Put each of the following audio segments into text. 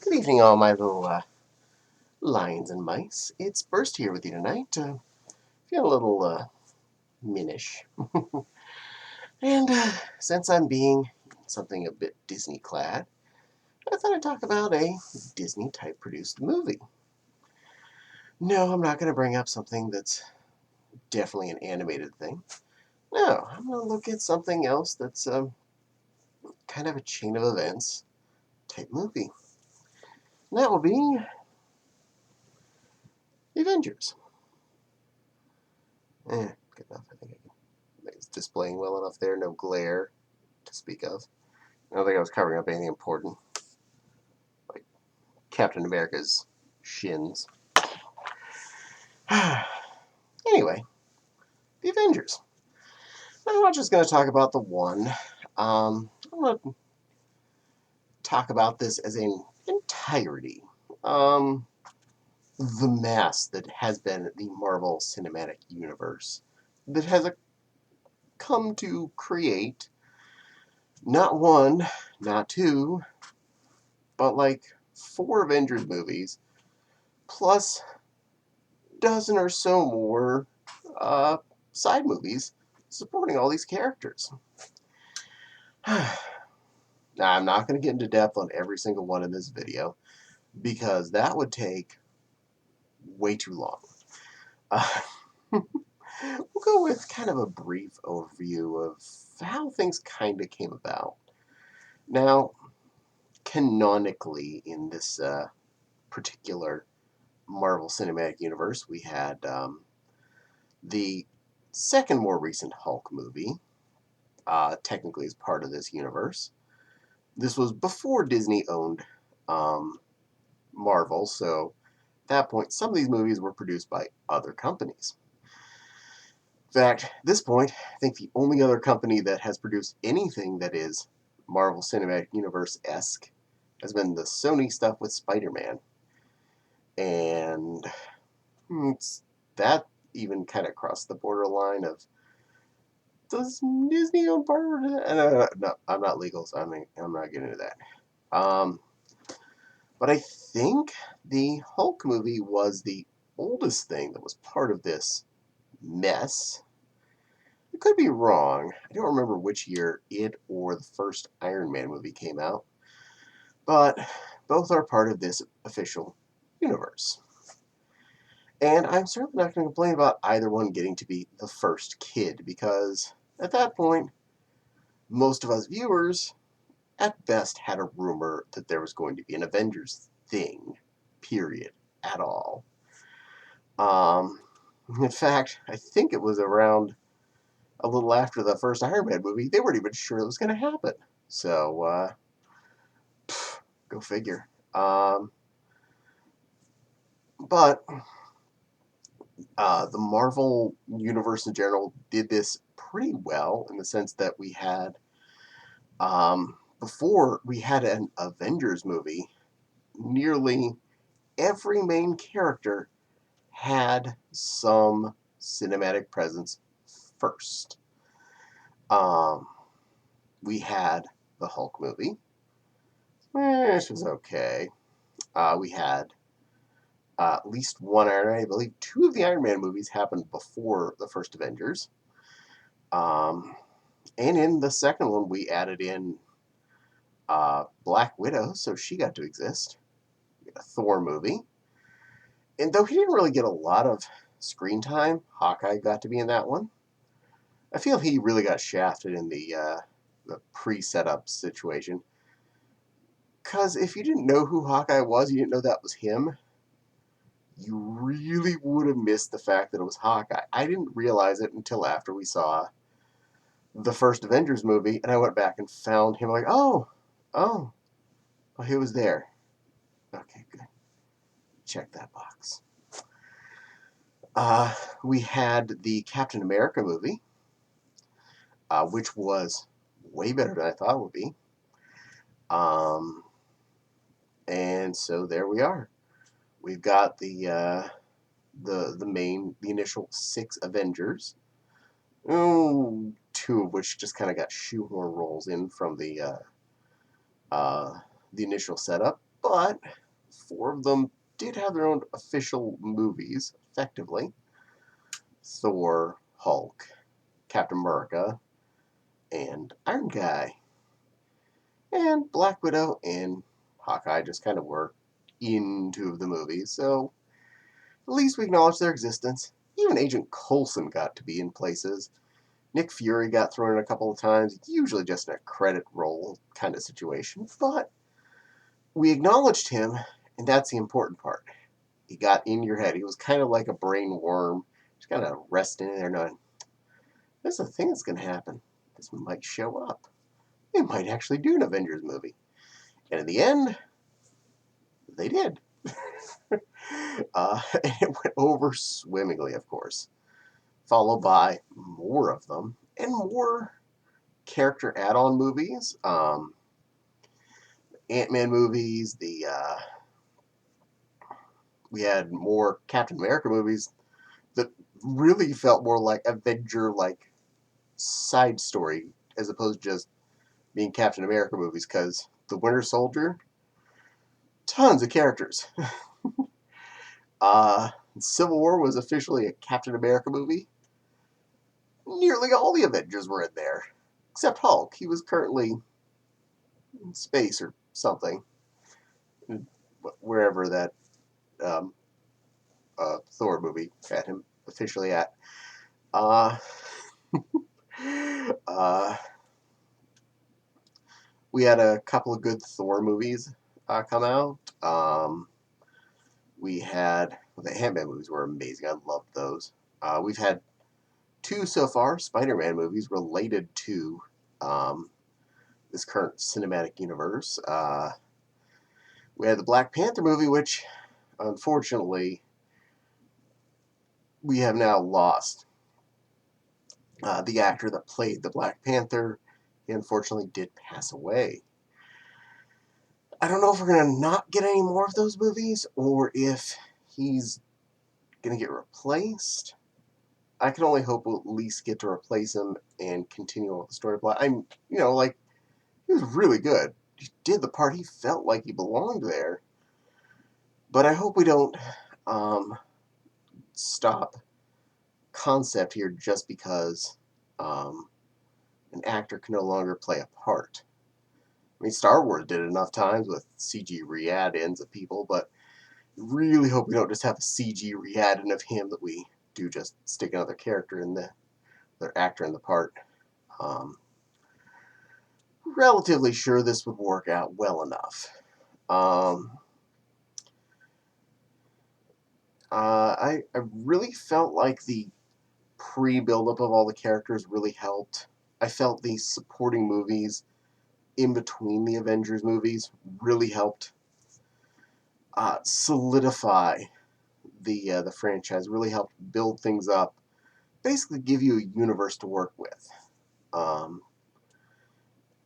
Good evening, all my little lions and mice. It's Bursty here with you tonight. Feel a little minish. And since I'm being something a bit Disney-clad, I thought I'd talk about a Disney-type produced movie. No, I'm not going to bring up something that's definitely an animated thing. No, I'm going to look at something else that's kind of a chain of events type movie. And that will be The Avengers. Good enough. I think it's displaying well enough there. No glare to speak of. I don't think I was covering up anything important, like Captain America's shins. Anyway, the Avengers. I'm not just going to talk about the one. I'm going to talk about this as an entirety. The mass that has been the Marvel Cinematic Universe that has come to create not one, not two, but like 4 Avengers movies, plus a dozen or so more side movies supporting all these characters. Now, I'm not going to get into depth on every single one in this video, because that would take way too long. We'll go with kind of a brief overview of how things kind of came about. Now, canonically, in this particular Marvel Cinematic Universe, we had the second more recent Hulk movie, technically as part of this universe. This was before Disney owned Marvel, so at that point, some of these movies were produced by other companies. In fact, at this point, I think the only other company that has produced anything that is Marvel Cinematic Universe-esque has been the Sony stuff with Spider-Man. And that even kind of crossed the borderline of, does Disney own part of it? No, I'm not legal, so I'm not getting into that. But I think the Hulk movie was the oldest thing that was part of this mess. I could be wrong. I don't remember which year it or the first Iron Man movie came out. But both are part of this official universe. And I'm certainly not going to complain about either one getting to be the first kid, because at that point, most of us viewers, at best, had a rumor that there was going to be an Avengers thing, period, at all. In fact, I think it was around a little after the first Iron Man movie, they weren't even sure it was going to happen. So, go figure. But the Marvel Universe in general did this pretty well, in the sense that we had, before we had an Avengers movie, nearly every main character had some cinematic presence first. We had the Hulk movie, which was okay. We had at least one Iron Man. I believe 2 of the Iron Man movies happened before the first Avengers. And in the second one, we added in Black Widow, so she got to exist. A Thor movie. And though he didn't really get a lot of screen time, Hawkeye got to be in that one. I feel he really got shafted in the pre-setup situation. Because if you didn't know who Hawkeye was, you didn't know that was him, you really would have missed the fact that it was Hawkeye. I didn't realize it until after we saw the first Avengers movie, and I went back and found him, like, oh, well, he was there. Okay, good. Check that box. We had the Captain America movie, which was way better than I thought it would be. And so there we are. We've got the initial 6 Avengers. 2 of which just kind of got shoehorn rolls in from the initial setup. but 4 of them did have their own official movies, effectively. Thor, Hulk, Captain America, and Iron Guy. And Black Widow and Hawkeye just kind of were in 2 of the movies, so at least we acknowledge their existence. Even Agent Coulson got to be in places. Nick Fury got thrown in a couple of times, usually just in a credit roll kind of situation, but we acknowledged him, and that's the important part. He got in your head. He was kind of like a brain worm, just kind of resting in there knowing, there's a thing that's going to happen. This might show up. They might actually do an Avengers movie. And in the end, they did. And it went over swimmingly, of course, followed by more of them and more character add-on movies. Ant-Man movies, we had more Captain America movies that really felt more like Avenger-like side story as opposed to just being Captain America movies, because the Winter Soldier, tons of characters. Civil War was officially a Captain America movie. Nearly all the Avengers were in there, except Hulk. He was currently in space or something, wherever that um, Thor movie had him officially at. Uh, uh, we had a couple of good Thor movies come out. We had the Ant-Man movies were amazing. I loved those. We've had 2 so far Spider-Man movies related to this current cinematic universe. We had the Black Panther movie, which unfortunately we have now lost. The actor that played the Black Panther, he unfortunately did pass away. I don't know if we're going to not get any more of those movies or if he's going to get replaced. I can only hope we'll at least get to replace him and continue on with the story plot. Like, he was really good. He did the part. He felt like he belonged there. But I hope we don't stop concept here just because an actor can no longer play a part. I mean, Star Wars did it enough times with CG re-add-ins of people, but really hope we don't just have a CG re-add-in of him, that we do just stick another character in their actor in the part. Relatively sure this would work out well enough. I really felt like the pre-buildup of all the characters really helped. I felt the supporting movies in between the Avengers movies really helped solidify the franchise, really helped build things up, basically give you a universe to work with.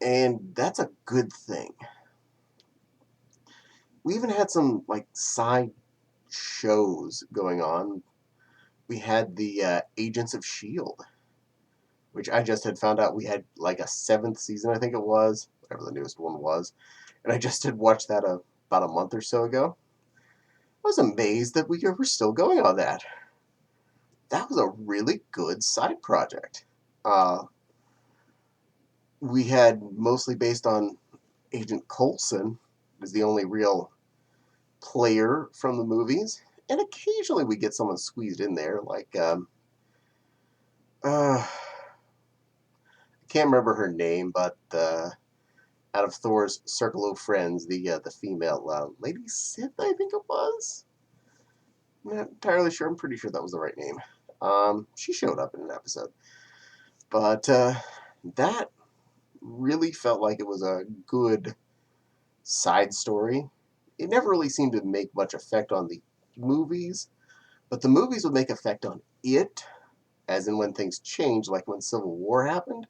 And that's a good thing. We even had some like side shows going on. We had the Agents of S.H.I.E.L.D., which I just had found out we had like a 7th season, I think it was, whatever the newest one was. And I just had watched that about a month or so ago. I was amazed that we were still going on that. That was a really good side project. We had mostly based on Agent Coulson as the only real player from the movies, and occasionally we get someone squeezed in there, like I can't remember her name, but out of Thor's circle of friends, the female Lady Sif, I think it was. I'm not entirely sure. I'm pretty sure that was the right name. She showed up in an episode, but that really felt like it was a good side story. It never really seemed to make much effect on the movies, but the movies would make effect on it, as in when things changed, like when Civil War happened.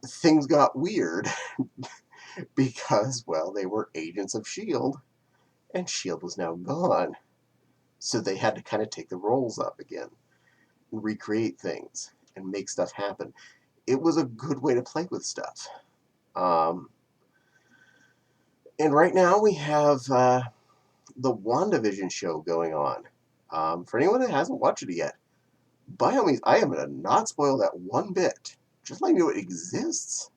Things got weird because, well, they were agents of S.H.I.E.L.D., and S.H.I.E.L.D. was now gone. So they had to kind of take the roles up again, and recreate things, and make stuff happen. It was a good way to play with stuff. And right now we have the WandaVision show going on. For anyone that hasn't watched it yet, by all means, I am going to not spoil that one bit. Just let you know it exists.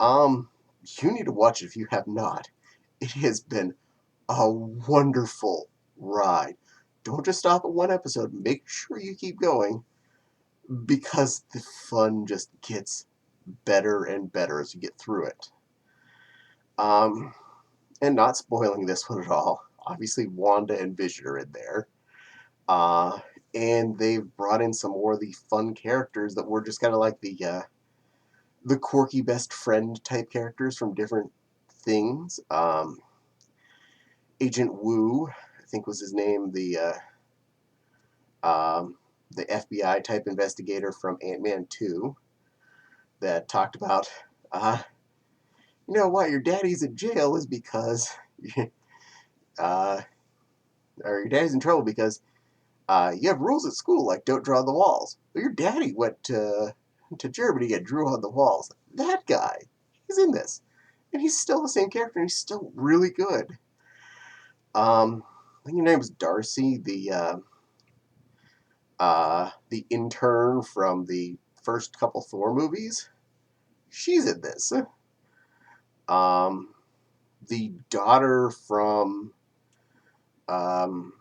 Um, you need to watch it if you have not. It has been a wonderful ride. Don't just stop at one episode. Make sure you keep going because the fun just gets better and better as you get through it. Um, and not spoiling this one at all. Obviously, Wanda and Vision are in there. Uh, and they've brought in some more of the fun characters that were just kind of like the quirky best friend type characters from different things. Agent Wu, I think was his name, the FBI type investigator from Ant-Man 2 that talked about, you know why your daddy's in jail is because, uh, or your daddy's in trouble because you have rules at school like don't draw on the walls. Well, your daddy went to Germany and drew on the walls. That guy, he's in this, and he's still the same character, and he's still really good. I think your name is Darcy, the intern from the first couple Thor movies. She's in this. Um, the daughter from um,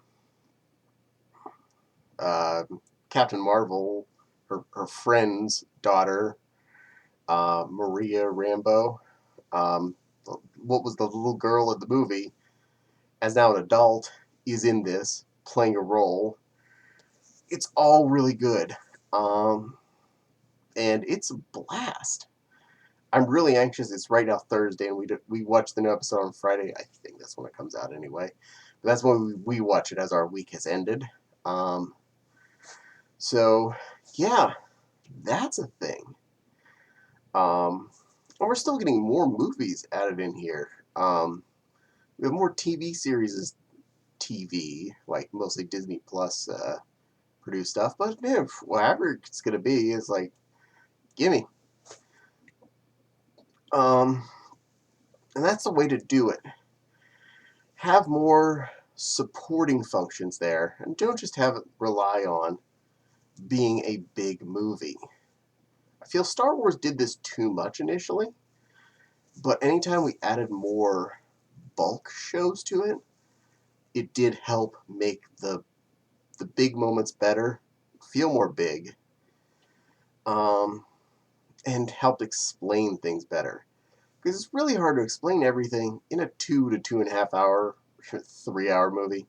uh, Captain Marvel, her friend's daughter, Maria Rambeau. Um, what was the little girl in the movie, as now an adult, is in this, playing a role. It's all really good. And it's a blast. I'm really anxious. It's right now Thursday, and we watch the new episode on Friday. I think that's when it comes out anyway. But that's when we watch it as our week has ended. Um, so, yeah, that's a thing. And we're still getting more movies added in here. We have more TV series as TV, like mostly Disney Plus produced stuff. But man, whatever it's gonna be is like, gimme. Um, and that's the way to do it. Have more supporting functions there, and don't just have it rely on being a big movie. I feel Star Wars did this too much initially, but anytime we added more bulk shows to it, it did help make the big moments better, feel more big, um, and helped explain things better. Because it's really hard to explain everything in a 2 to 2.5 hour, 3 hour movie.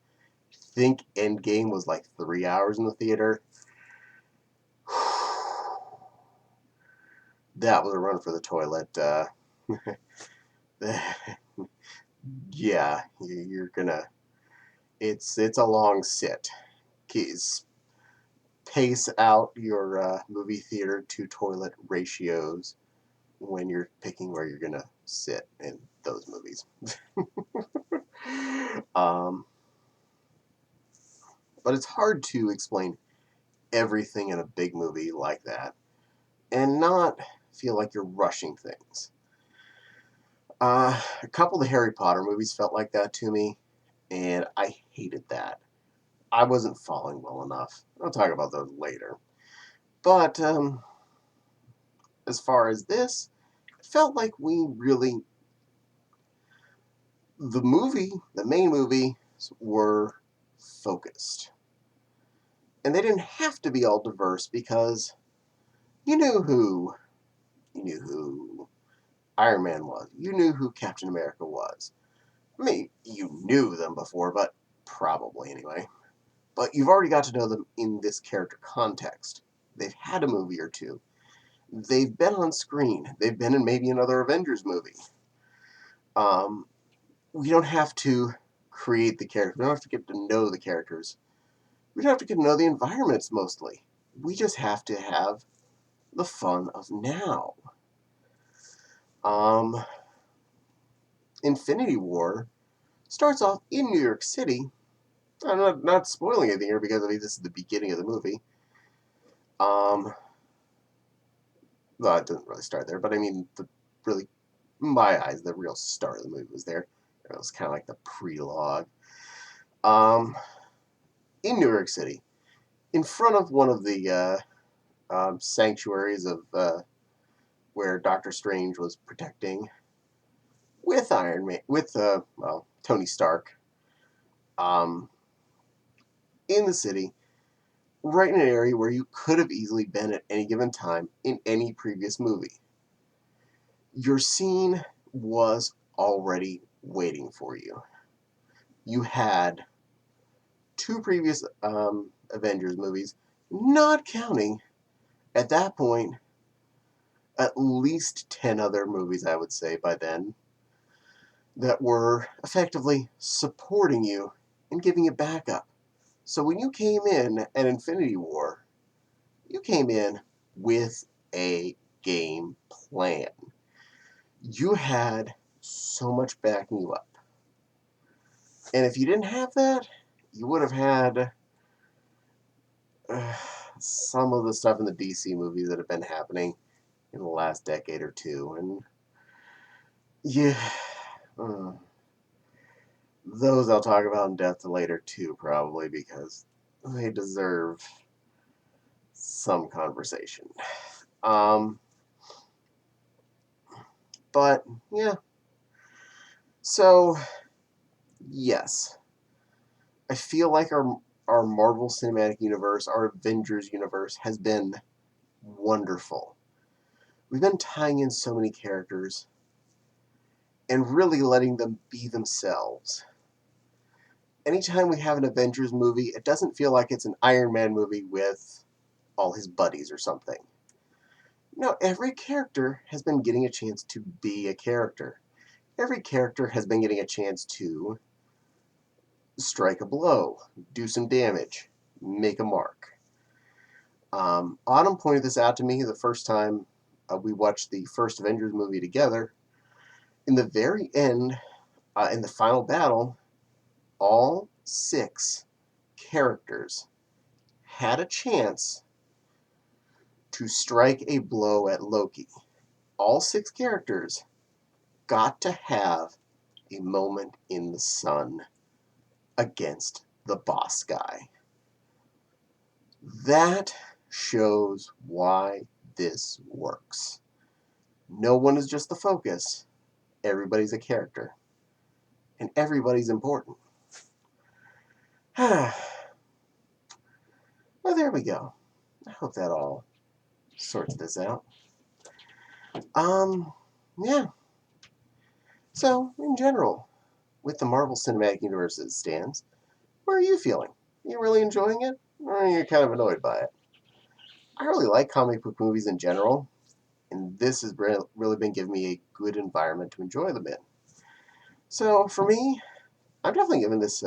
I think Endgame was like 3 hours in the theater. That was a run for the toilet. Yeah, you're gonna. It's a long sit. Pace out your movie theater to toilet ratios when you're picking where you're gonna sit in those movies. um, but it's hard to explain everything in a big movie like that and not feel like you're rushing things. A couple of the Harry Potter movies felt like that to me, and I hated that. I wasn't following well enough. I'll talk about those later. But as far as this, it felt like the main movie, were focused. And they didn't have to be all diverse because you knew who Iron Man was. You knew who Captain America was. I mean, you knew them before, but probably anyway. But you've already got to know them in this character context. They've had a movie or two. They've been on screen. They've been in maybe another Avengers movie. Um, we don't have to create the characters. We don't have to get to know the characters. We don't have to get to know the environments mostly. We just have to have the fun of now. Um, Infinity War starts off in New York City. I'm not spoiling anything here because I mean this is the beginning of the movie. Well, it doesn't really start there, but I mean the really in my eyes, the real star of the movie was there. It was kind of like the prelogue. Um, in New York City, in front of one of the sanctuaries of where Doctor Strange was protecting with Iron Man, with Tony Stark, um, in the city, right in an area where you could have easily been at any given time in any previous movie. Your scene was already waiting for you. You had two previous Avengers movies, not counting, at that point, at least 10 other movies, I would say, by then, that were effectively supporting you and giving you backup. So when you came in at Infinity War, you came in with a game plan. You had so much backing you up. And if you didn't have that, you would have had some of the stuff in the DC movies that have been happening in the last decade or two. And yeah, those I'll talk about in depth later too, probably, because they deserve some conversation. But yeah, so yes, I feel like our Marvel Cinematic Universe, our Avengers universe, has been wonderful. We've been tying in so many characters and really letting them be themselves. Anytime we have an Avengers movie, it doesn't feel like it's an Iron Man movie with all his buddies or something. No, every character has been getting a chance to be a character. Every character has been getting a chance to strike a blow, do some damage, make a mark. Autumn pointed this out to me the first time we watched the first Avengers movie together. In the very end, in the final battle, all 6 characters had a chance to strike a blow at Loki. All 6 characters got to have a moment in the sun against the boss guy. That shows why this works. No one is just the focus. Everybody's a character. And everybody's important. Well, there we go. I hope that all sorts this out. Yeah. So, in general, with the Marvel Cinematic Universe as it stands, where are you feeling? Are you really enjoying it? Or are you kind of annoyed by it? I really like comic book movies in general, and this has really been giving me a good environment to enjoy them in. So, for me, I'm definitely giving this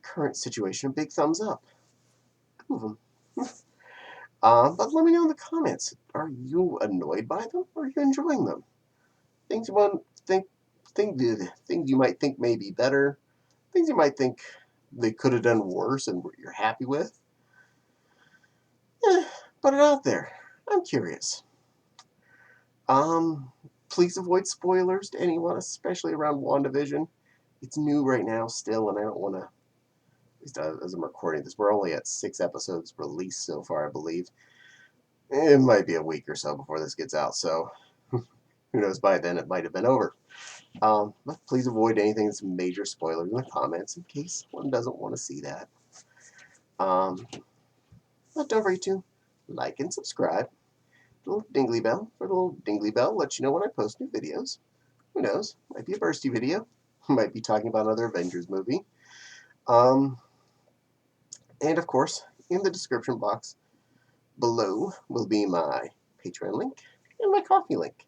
current situation a big thumbs up. 2 of them. But let me know in the comments. Are you annoyed by them, or are you enjoying them? Things you want things you might think may be better, things you might think they could have done worse, and you're happy with. Put it out there. I'm curious. Please avoid spoilers to anyone, especially around WandaVision. It's new right now still, and I don't want to. At least as I'm recording this, we're only at 6 episodes released so far, I believe. It might be a week or so before this gets out, so who knows, by then it might have been over. But please avoid anything that's major spoilers in the comments in case one doesn't want to see that. But don't forget to like and subscribe. The little dingly bell, for the little dingly bell lets you know when I post new videos. Who knows? Might be a Bursty video. Might be talking about another Avengers movie. And of course, in the description box below will be my Patreon link and my Coffee link,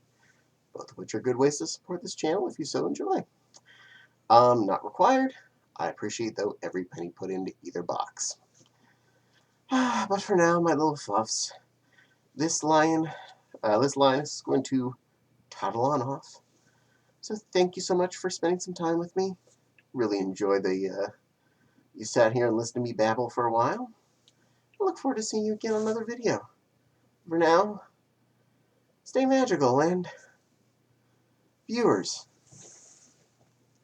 both of which are good ways to support this channel if you so enjoy. Not required. I appreciate, though, every penny put into either box. But for now, my little fluffs, this line is going to toddle on off. So thank you so much for spending some time with me. Really enjoy you sat here and listened to me babble for a while. I look forward to seeing you again on another video. For now, stay magical and Viewers,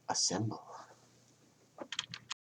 assemble.